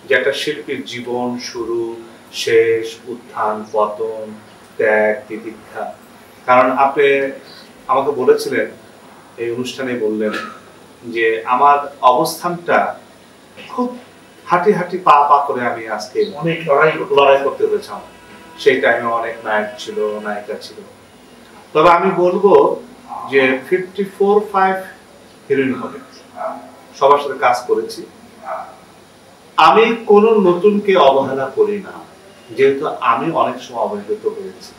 যে একটা শিল্পীর জীবন, শুরু, শেষ, উত্থান, পতন, ত্যাগ, তিতিক্ষা। কারণ আপনি আমাকে বলেছিলেন, এই অনুষ্ঠানে বললেন যে আমার অবস্থানটা খুব হাঁটি হাঁটি পা পা করে আমি আজকে অনেক লড়াই করতে হয়েছে আমার। সেই টাইমে অনেক নায়ক ছিল, নায়িকা ছিল। তবে আমি বলবো যে 54-5 হিরোইন হবে, সবার সাথে কাজ করেছি। আমি কোন নতুনকে অবহেলা করি না, যেহেতু আমি অনেক সময় অবহেলিত হয়েছি।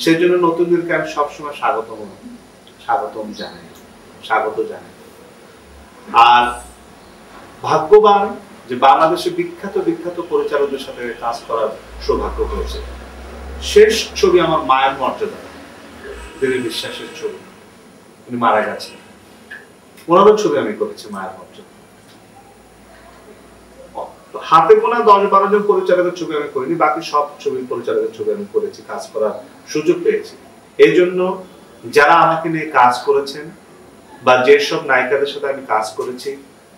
সেই জন্য নতুনদেরকে আমি সবসময় স্বাগতম জানাই, স্বাগত জানাই। আর ভাগ্যবান যে বাংলাদেশে বিখ্যাত বিখ্যাত পরিচালকদের সাথে কাজ করার সৌভাগ্য হয়েছে। শেষ ছবি আমার মায়ের মর্যাদা, দেবী বিশ্বাসের ছবি, উনি মারা গেছেন। ওনারও ছবি আমি করেছি মায়ের মর্যাদা। হাতে গোনা 10-12 জন পরিচালকের ছবি আমি করিনি, বাকি সব ছবি পরিচালকের ছবি আমি করেছি, কাজ করার সুযোগ পেয়েছি। এই জন্য যারা আমাকে নিয়ে কাজ করেছেন বা যেসব নায়িকাদের সাথে আমি কাজ করেছি,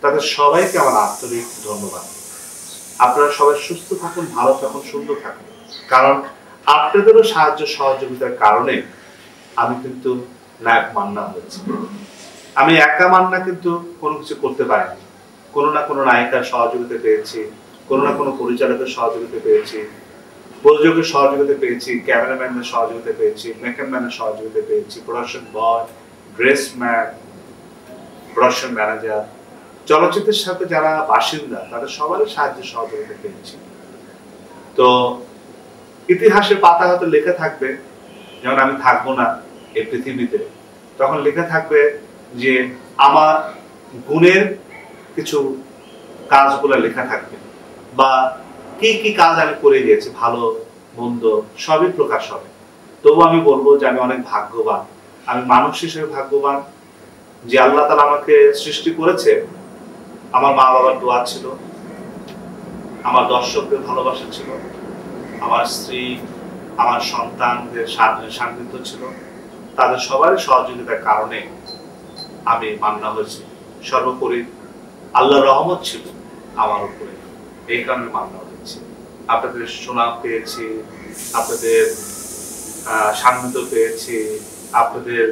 তাদের সবাইকে আমার আন্তরিক ধন্যবাদ। আপনারা সবাই সুস্থ থাকুন, ভালো থাকুন, সুন্দর থাকুন। কারণ আপনাদেরও সাহায্য সহযোগিতার কারণে আমি কিন্তু নায়ক মান্না হয়েছি। আমি একা মান্না কিন্তু কোনো কিছু করতে পারিনি। কোনো না কোনো নায়িকার সহযোগিতা পেয়েছি, কোনো না কোনো পরিচালকের সহযোগিতা পেয়েছি, প্রযোজকের সহযোগিতা পেয়েছি, ক্যামেরাম্যানের সহযোগিতা পেয়েছি, মেকআপ ম্যানের সহযোগিতা পেয়েছি, প্রোডাকশন বয়, ড্রেস ম্যান, প্রোডাকশন ম্যানেজার, চলচ্চিত্রের সাথে যারা বাসিন্দা তাদের সবারই সাহায্য সহযোগিতা পেয়েছি। তো ইতিহাসের পাতা হয়তো লেখা থাকবে, যেমন আমি থাকবো না এই পৃথিবীতে, তখন লেখা থাকবে যে আমার গুণের কিছু কাজগুলো লেখা থাকবে, বা কি কি কাজ আমি করে গিয়েছি, ভালো মন্দ সবই প্রকাশ হবে। তবু আমি বলবো যে আমি অনেক ভাগ্যবান, আমি মানুষ হিসেবে ভাগ্যবান যে আল্লাহ তাআলা আমাকে সৃষ্টি করেছে। আমার মা বাবার দোয়া ছিল, আমার দর্শকদের ভালোবাসা ছিল, আমার স্ত্রী, আমার সন্তানদের সান্নিধ্য ছিল, তাদের সবারই সহযোগিতার কারণে আমি মান্না হয়েছি। সর্বোপরি আল্লাহর রহমত ছিল আমার উপরে, এই কারণে মান্না হয়েছি। আপনাদের সুনাম পেয়েছি, আপনাদের সান্নিধ্য পেয়েছি, আপনাদের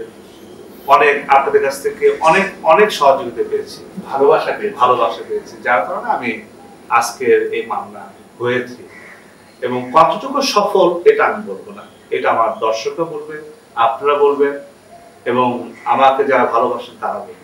কাছ থেকে অনেক অনেক সহযোগিতা পেয়েছি, ভালোবাসা পেয়েছি, যার কারণে আমি আজকের এই মান্না হয়েছি। এবং কতটুকু সফল এটা আমি বলবো না, এটা আমার দর্শকরা বলবে, আপনারা বলবেন, এবং আমাকে যারা ভালোবাসেন তারা বলবেন।